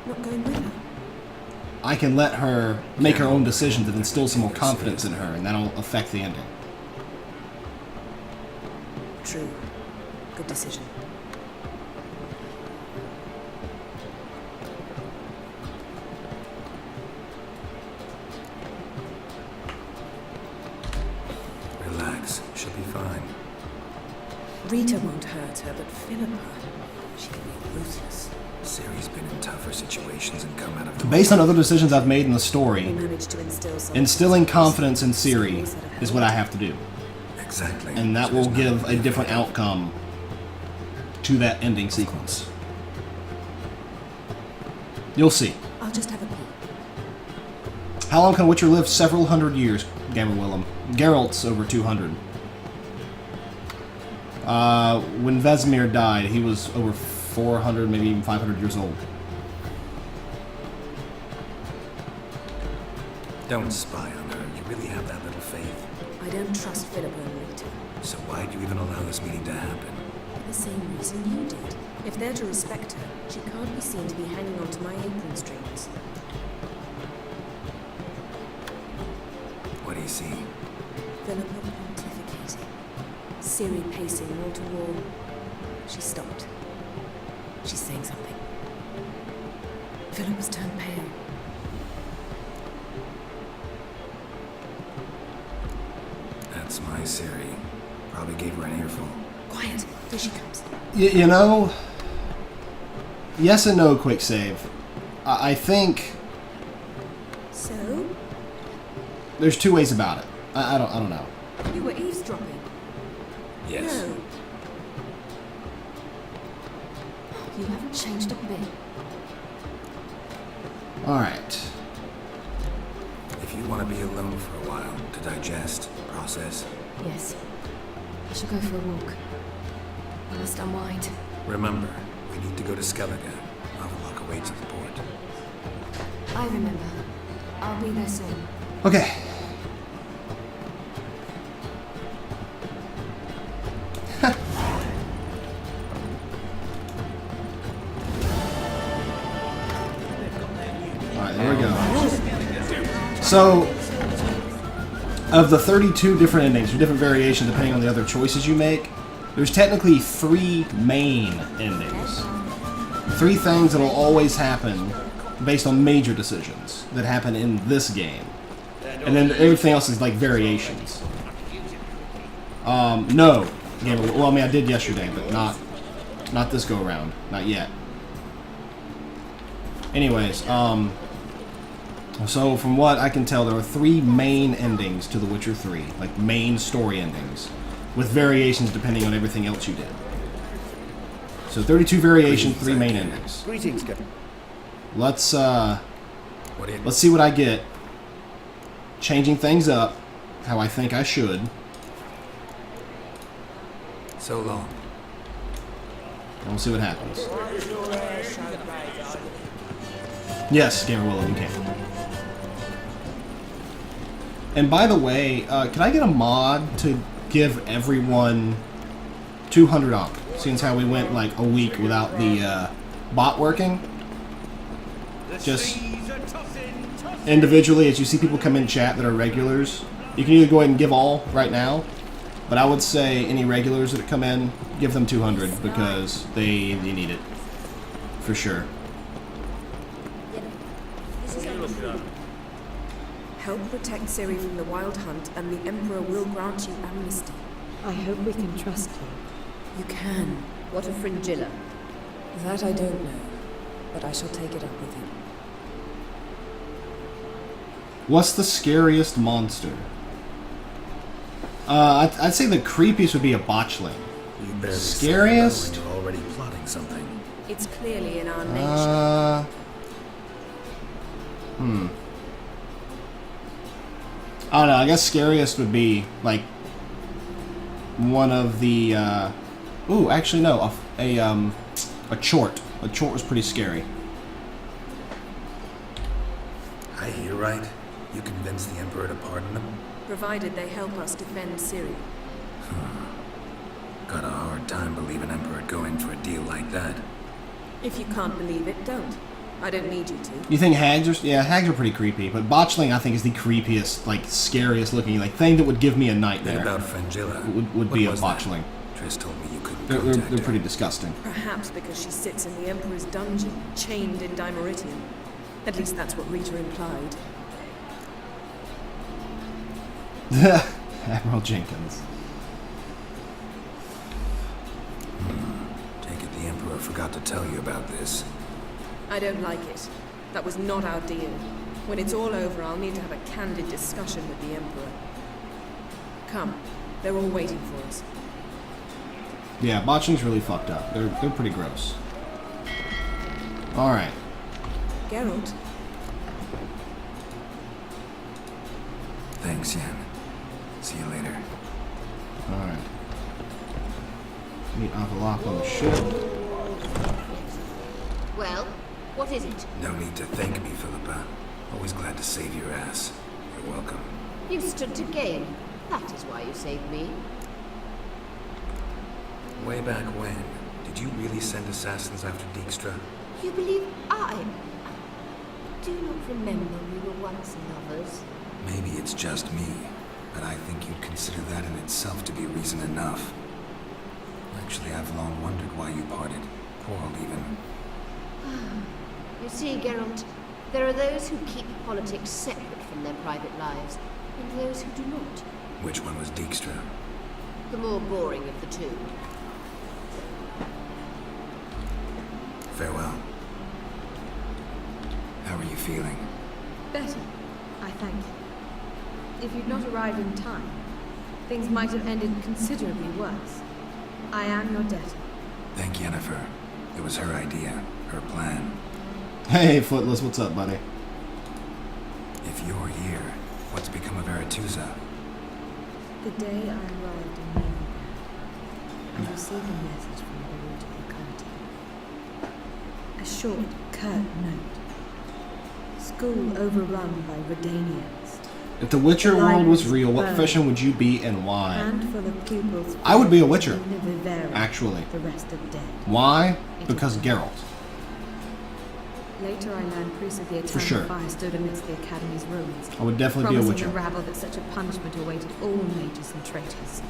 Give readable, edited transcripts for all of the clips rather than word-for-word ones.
Not going with her? I can let her make her own decisions and instill some more confidence in her, and that'll affect the ending. True. Good decision. Relax. She'll be fine. Rita won't hurt her, but Philippa, she can be ruthless. Ciri's been in tougher situations and come out of the Based on other decisions I've made in the story, We managed to instill some instilling confidence in Ciri is what I have to do. Exactly. And that So will there's give nothing a to different fear. outcome to that ending sequence. You'll see. I'll just have a peek. How long can Witcher live? Several hundred years, Gamer Willem. Geralt's over 200. When Vesemir died, he was over 400, maybe even 500 years old. Don't spy on her. You really have that little faith. I don't trust Philippa and Rita. So why'd you even allow this meeting to happen? For the same reason you did. If they're to respect her, she can't be seen to be hanging on to my apron strings. What do you see? Philippa pontificating. Ciri pacing wall to wall. She stopped. She's saying something. Philippa's turned pale. That's my Ciri. Probably gave her an earful. Quiet. Here she comes. You know, yes and no, quick save. I think So? there's two ways about it. I don't know. You were eavesdropping? Yes. No. You haven't changed a bit. Alright. If you want to be alone for a while, to digest, process, Yes. I shall go for a walk. I must unwind. remember, we need to go to Skellige. Avallac'h awaits at the port. I remember. I'll be there soon. Okay. Alright, there we go. So, of the 32 different endings, or different variations depending on the other choices you make, there's technically 3 main endings. 3 things that'll always happen based on major decisions that happen in this game. And then everything else is like variations. No. Yeah, well, I mean, I did yesterday, but not this go around. Not yet. Anyways, so from what I can tell, there are 3 main endings to The Witcher 3, like main story endings, with variations depending on everything else you did. So 32 variations, 3 main endings. Greetings, Captain. Let's What do you... let's see what I get. Changing things up, how I think I should. So long. And we'll see what happens. Yes, Gamer Willow, you can. And by the way, can I get a mod to give everyone 200 up? Since how we went like a week without the bot working. Just individually, as you see people come in chat that are regulars, you can either go ahead and give all right now, but I would say any regulars that come in, give them 200 because they need it for sure. Help protect Ciri from the Wild Hunt, and the Emperor will grant you amnesty. I hope we can trust you. You can. What of Fringilla? That I don't know, but I shall take it up with him. What's the scariest monster? I'd say the creepiest would be a botchling. You barely Scariest? said hello and you're already plotting something. It's clearly in our nature. I don't know. I guess scariest would be like one of the. Ooh, actually no. A chort. A chort was pretty scary. I hear right. You convinced the Emperor to pardon them? Provided they help us defend Ciri. Got a hard time believing Emperor'd go in for a deal like that. If you can't believe it, don't. I don't need you to. You think hags are... Yeah, hags are pretty creepy, but botchling I think is the creepiest, like, scariest looking, like, thing that would give me a Then nightmare. about Frangilla. Would What be a was that? botchling. Triss told me you couldn't They're contact her. pretty disgusting. Perhaps because she sits in the Emperor's dungeon, chained in Dimeritium. At least that's what Rita implied. Admiral Jenkins. Take it the Emperor forgot to tell you about this. I don't like it. That was not our deal. When it's all over, I'll need to have a candid discussion with the Emperor. Come. They're all waiting for us. Yeah, botchling's really fucked up. They're pretty gross. Alright. Geralt, Thanks, Yen. See you later. Alright. Meet Avalok on the ship. Well, what is it? No need to thank me, Philippa. Always glad to save your ass. You're welcome. You stood to gain. That is why you saved me. Way back when, did you really send assassins after Dijkstra? You believe I do not remember we were once lovers. Maybe it's just me, but I think you'd consider that in itself to be reason enough. Actually, I've long wondered why you parted. Quarreled even. You see, Geralt, there are those who keep politics separate from their private lives, and those who do not. Which one was Dijkstra? The more boring of the two. Farewell. How are you feeling? Better, I thank you. If you'd not arrived in time, things might have ended considerably worse. I am your debtor. Thank Yennefer. It was her idea, her plan. Hey, Footless, what's up, buddy? If you're here, what's become of Aretusa? The day I arrived in Novigrad, I received a message from the root of the county. A short, curt note. School overrun by Redanians. If the Witcher world was real, what Burned. profession would you be and why? Handful of pupils. I would be a Witcher, in the Vivera, actually. The rest of dead. Why? Because Geralt. Later, I learned priests of the Eternal sure. Fire stood amidst the Academy's ruins, I would definitely be a promising Witcher. the rabble that such a punishment awaited all mages and traitors.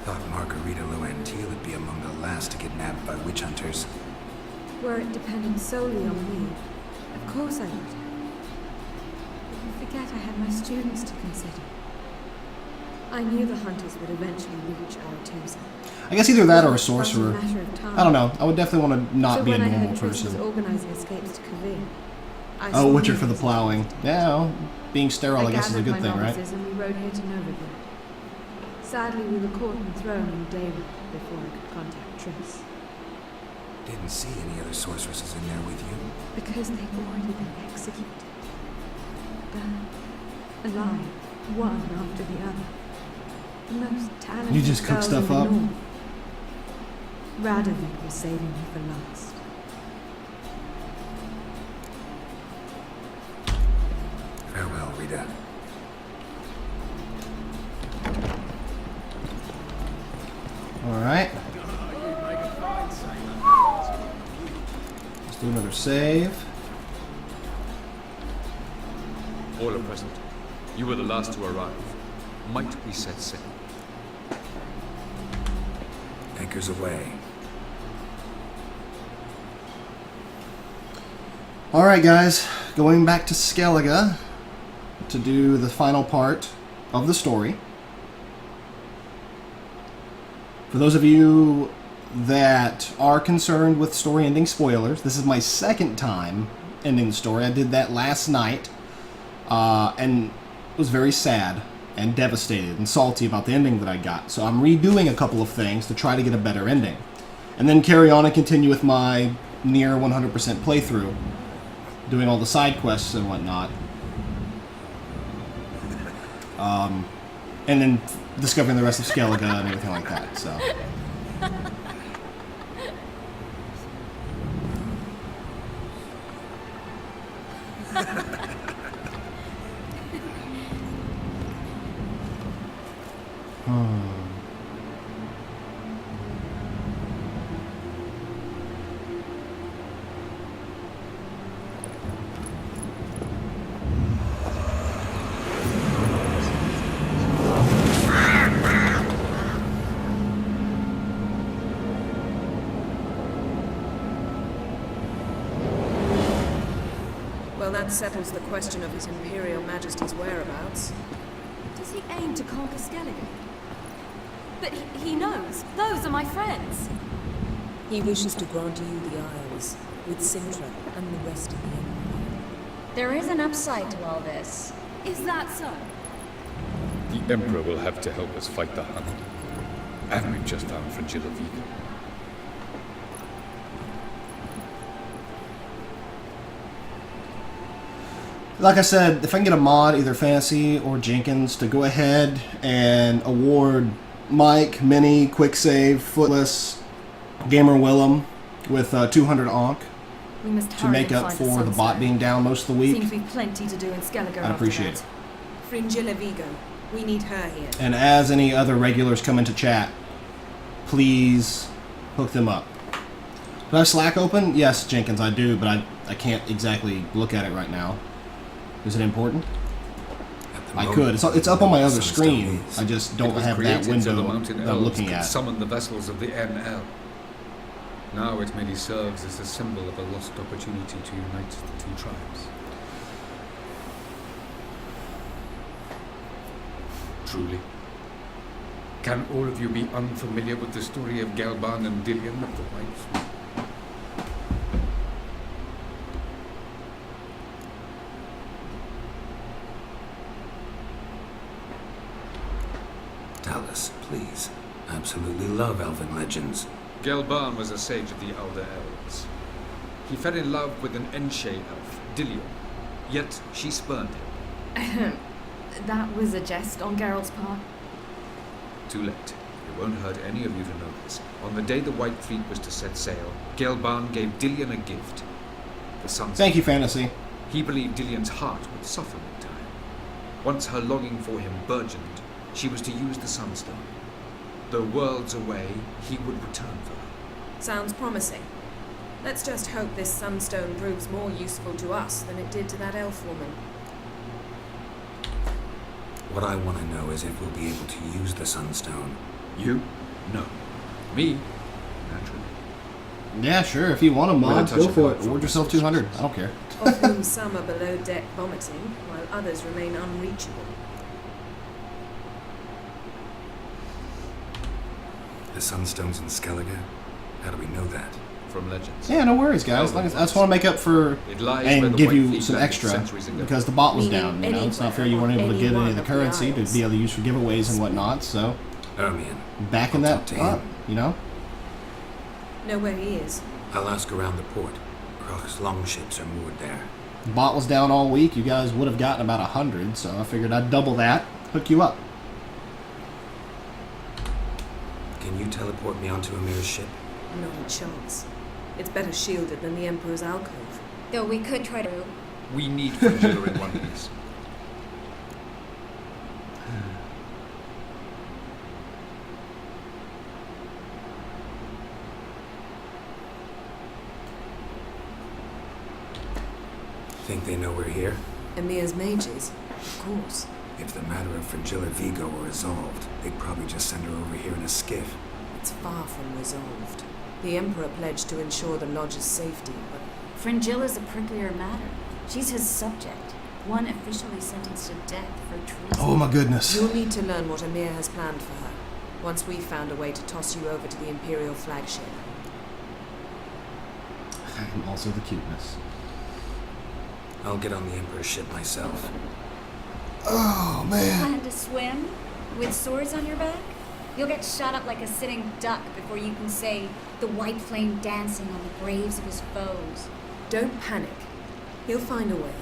Thought Margarita Loantil would be among the last to get nabbed by witch hunters. Were it dependent solely on me, of course I would. But you forget I had my students to consider. I knew the hunters would eventually reach Aretusa. I guess either that or a It was sorcerer. a matter of time. I don't know. I would definitely want to not So be a when I normal heard Triss was person. organizing escapes to Kavir, I Oh, saw Witcher no for the plowing. hesitation. Yeah, well, being sterile, I guess, is a gathered good my thing, right? novices and we rode here to Novigrad. Sadly, we were caught and thrown in David before I could contact Triss. Didn't see any other sorceresses in there with you. Because they'd already been executed. Burned. Alive. One after the other. The most talented You just cook girls stuff in the up? North. Radovid was saving me for last. Farewell, Rita. Alright. Let's do another save. All are present. You were the last to arrive. Might we set sail? Anchors away. Alright, guys. Going back to Skellige to do the final part of the story. For those of you that are concerned with story ending spoilers, this is my second time ending the story. I did that last night and was very sad and devastated and salty about the ending that I got. So I'm redoing a couple of things to try to get a better ending. And then carry on and continue with my near 100% playthrough, doing all the side quests and whatnot. And then discovering the rest of Skellige and everything like that, so... Well, that settles the question of His Imperial Majesty's whereabouts. Does he aim to conquer Skellige? But he knows. Those are my friends. He wishes to grant you the Isles, with Sintra and the rest of the Empire. There is an upside to all this. Is that so? The Emperor will have to help us fight the Hunt. And we've just found Fringilla Vigo. Like I said, if I can get a mod, either Fantasy or Jenkins, to go ahead and award Mike, Minnie, Quicksave, Footless, Gamer Willem with 200 Ankh We must to hurry make and up find for the sunstone. bot being down most of the week. Seems to be plenty to do in Skellige I after appreciate that. it. Fringilla Vigo. We need her here. And as any other regulars come into chat, please hook them up. Do I have Slack open? Yes, Jenkins, I do, but I can't exactly look at it right now. Is it important? At the I moment, could. It's up on my other Sunstone screen. is. I just It don't was have that created so the window mountain that I'm elves looking could at. summon the vessels of the NL. Now it merely serves as a symbol of a lost opportunity to unite the two tribes. Truly. Can all of you be unfamiliar with the story of Galban and Dillion of the White Fleet? Dallas, please. I absolutely love elven legends. Galban was a sage of the Elder Elves. He fell in love with an Enshe elf, Dillion, yet she spurned him. That was a jest on Geralt's part. Too late. It won't hurt any of you to know this. On the day the White Fleet was to set sail, Galban gave Dillion a gift. The sunset. Thank you, Fantasy. He believed Dillion's heart would soften in time. Once her longing for him burgeoned, she was to use the Sunstone. Though worlds away, he would return for her. Sounds promising. Let's just hope this sunstone proves more useful to us than it did to that elf woman. What I want to know is if we'll be able to use the Sunstone. You? No. Me? Naturally. Yeah, sure. If you want a With a mod, touch go of for help it. from Award yourself Mr. 200. Jones. I don't care. Of whom some are below deck vomiting, while others remain unreachable. The Sunstone's in Skellige? How do we know that? From legends. Yeah, no worries, guys. Like, I just want to make up for It lies where and the give White you Fleet some landed extra centuries ago. because the bot was Meaning down. You know, it's not fair. anywhere You weren't able on to get any any one of the of the currency to isles. be able to use for giveaways and whatnot. So Ermion. backing I'll that talk to up, him. you know. Know where he is. I'll ask around the port. Croc's longships are moored there. The bot was down all week. You guys would have gotten about 100, so I figured I'd double that, hook you up. Can you teleport me onto Amir's ship? Not a chance. It's better shielded than the Emperor's alcove. Though we could try to... We need Fringilla in one piece. Think they know we're here? Emir's mages, of course. If the matter of Fringilla Vigo were resolved, they'd probably just send her over here in a skiff. It's far from resolved. The Emperor pledged to ensure the Lodge's safety, but Fringilla's a pricklier matter. She's his subject, one officially sentenced to death for treason. Oh my goodness. you'll need to learn what Emir has planned for her, once we've found a way to toss you over to the Imperial flagship. And also the cuteness. I'll get on the Emperor's ship myself. Oh man. Plan to swim? With swords on your back? You'll get shot up like a sitting duck before you can say the white flame dancing on the graves of his foes. Don't panic. He'll find a way.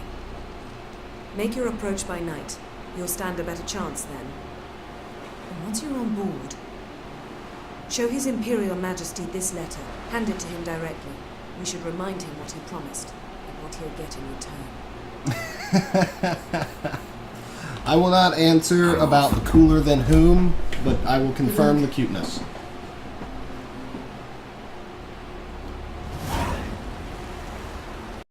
Make your approach by night. You'll stand a better chance then. And once you're on board, show His Imperial Majesty this letter. Hand it to him directly. We should remind him what he promised, and what he'll get in return. I will not answer about the cooler than whom, but I will confirm the cuteness.